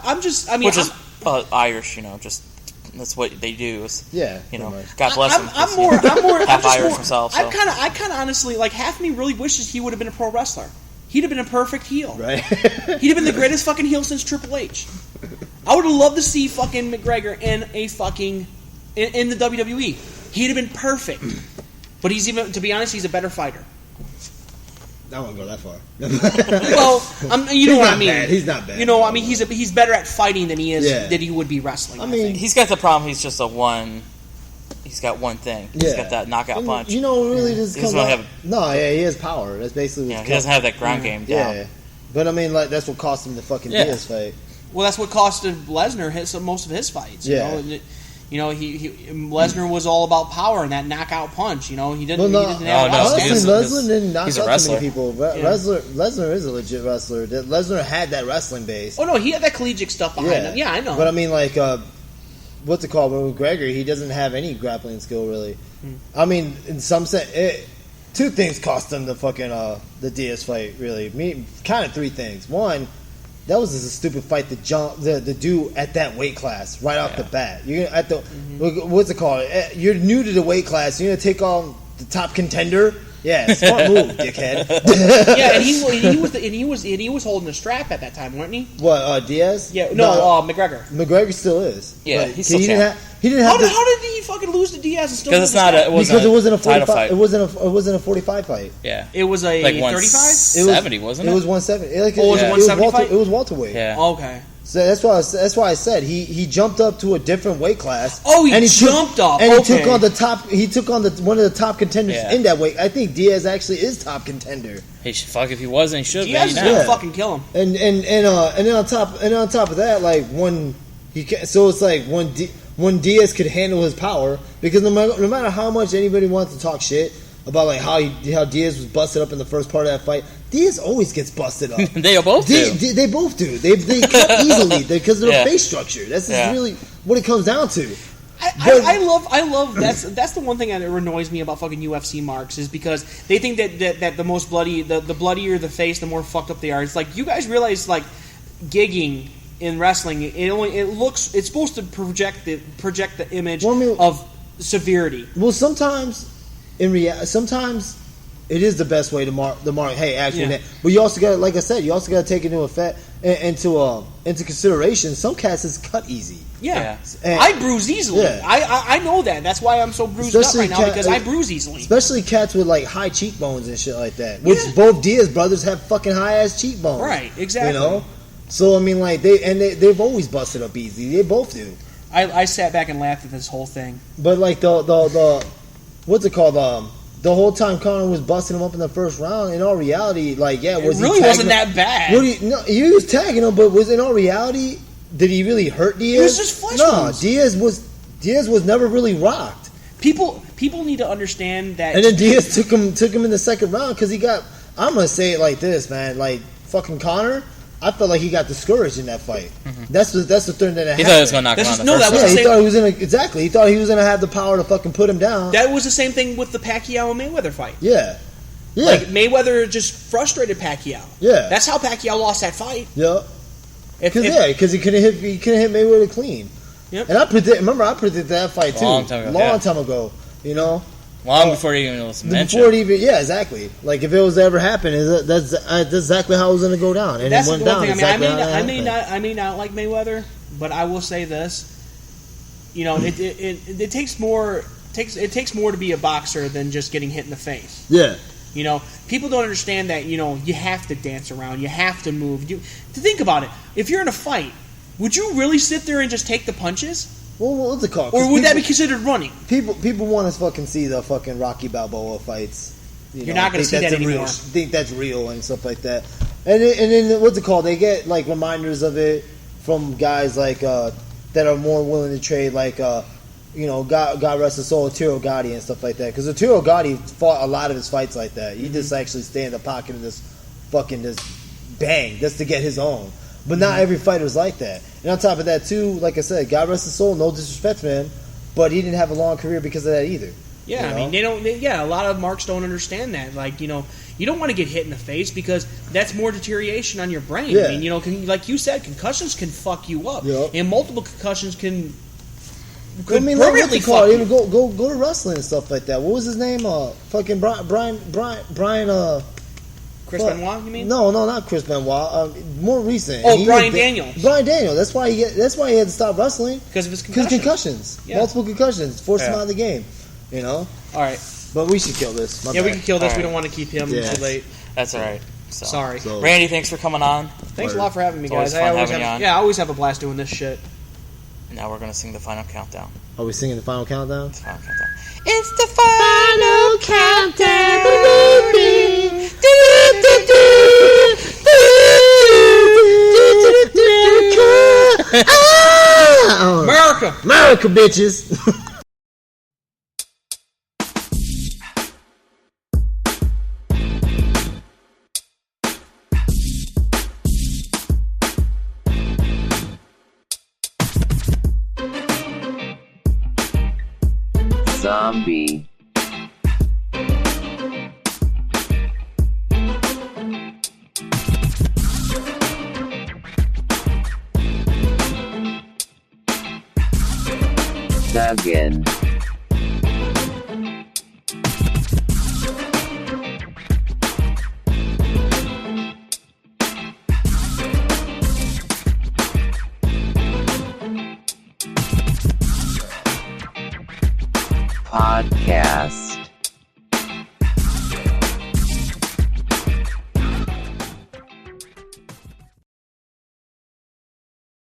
I'm just. I mean, which is Irish, just that's what they do. God bless him. I'm more half Irish himself. So. I kind of honestly half of me really wishes he would have been a pro wrestler. He'd have been a perfect heel. Right. He'd have been the greatest fucking heel since Triple H. I would have loved to see fucking McGregor in in the WWE. He'd have been perfect. But to be honest, he's a better fighter. I won't go that far. Well, you know what I mean. Bad. He's not bad. He's better at fighting than he would be wrestling. I mean, he's got the problem. He's just He's got one thing. He's got that knockout punch. Really just comes out. He has power. That's basically he doesn't have that ground game down. Yeah. But I mean, that's what cost him the fucking Diaz fight. Well, that's what costed Lesnar most of his fights. Lesnar was all about power and that knockout punch. He didn't. Honestly, Lesnar didn't knock out too many people. Lesnar is a legit wrestler. Lesnar had that wrestling base. Oh no, he had that collegiate stuff behind him. Yeah, I know. But I mean, what's it called? With McGregor, he doesn't have any grappling skill really. I mean, in some sense, two things cost him the Diaz fight. Really, kind of three things. One, that was just a stupid fight to do at that weight class right off the bat. You're at the what's it called? You're new to the weight class. You're gonna take on the top contender. Yeah, smart move, dickhead. Yeah, and he was holding the strap at that time, weren't he? What, Diaz? Yeah, no, McGregor. McGregor still is. Yeah, he's still champ. He didn't have. How did he fucking lose to Diaz and still? Because it wasn't a 45 fight. It wasn't a 45 fight. Yeah, it was a 35. 70, wasn't it? It was 170. It was 170 fight? It was welterweight. Yeah. Okay. So that's why I said he jumped up to a different weight class. Oh, he jumped up. And he took on the top. He took on one of the top contenders in that weight. I think Diaz actually is top contender. He should if he wasn't, he should. Diaz is gonna fucking kill him. And then on top of that, when Diaz could handle his power, because no matter how much anybody wants to talk shit about how Diaz was busted up in the first part of that fight, Diaz always gets busted up. They both do. They both do. They cut easily because of their face structure. That's really what it comes down to. I love that's the one thing that annoys me about fucking UFC marks is because they think that the most bloody the bloodier the face, the more fucked up they are. It's like, you guys realize gigging in wrestling, it's supposed to project the image of severity. Well, sometimes it is the best way to mark. Hey, actually, but you also got, like I said, to take into consideration. Some cats is cut easy. Yeah. I bruise easily. Yeah. I know that. That's why I'm so bruised up right now, because I bruise easily. Especially cats with high cheekbones and shit like that. Which both Diaz brothers have fucking high ass cheekbones. Right. Exactly. So I mean, they've always busted up easy. They both do. I sat back and laughed at this whole thing. But the what's it called? The whole time Conor was busting him up in the first round, in all reality, wasn't that bad. He was tagging him, but in all reality, did he really hurt Diaz? It was just flesh wounds. Diaz was never really rocked. People need to understand that. And then Diaz took him in the second round because he got. I'm gonna say it like this, man. Fucking Conor, I felt like he got discouraged in that fight. Mm-hmm. That's the thing that happened. He thought he was going to knock him out the first round. He thought he was exactly. He thought he was going to have the power to fucking put him down. That was the same thing with the Pacquiao and Mayweather fight. Yeah. Mayweather just frustrated Pacquiao. Yeah. That's how Pacquiao lost that fight. Yeah. Because he couldn't hit Mayweather clean. Yep. And I predicted that fight too. Long time ago. Long before it even was mentioned. Exactly. Like, if it was to ever happen, that's exactly how it was going to go down. And that's it went the one down. Thing. I may not like Mayweather, but I will say this: it takes more. It takes more to be a boxer than just getting hit in the face. Yeah. People don't understand that. You have to dance around. You have to move. To think about it, if you're in a fight, would you really sit there and just take the punches? Well, what's it called? Or would that be considered running? People want to fucking see the fucking Rocky Balboa fights. You're not going to see that anymore. Think that's real and stuff like that. And then what's it called? They get reminders of it from guys that are more willing to trade, God rest his soul, Arturo Gatti and stuff like that. Because Arturo Gatti fought a lot of his fights like that. He just actually stay in the pocket and just bang just to get his own. But not every fighter's like that. And on top of that, too, like I said, God rest his soul, no disrespect for him, but he didn't have a long career because of that either. Yeah, I mean, they don't. A lot of marks don't understand that. You don't want to get hit in the face because that's more deterioration on your brain. Yeah. I mean, like you said, concussions can fuck you up, Yep. and multiple concussions can. Like, what's it called? Even go to wrestling and stuff like that. What was his name? Fucking Brian. Chris Benoit, you mean? No, not Chris Benoit. More recent. Oh, Brian Daniels. Brian Daniels. That's why he had to stop wrestling because of his concussions. Yeah. Multiple concussions forced him out of the game. You know. All right, but we should kill this. We can kill this. Right. We don't want to keep him too late. That's all right. Sorry, Randy. Thanks for coming on. Thanks a lot for having me, guys. I always have a blast doing this shit. Now we're gonna sing the final countdown. Are we singing the final countdown? It's the final countdown. It's the final countdown. America, bitches. Zombie. Duggan. Podcast.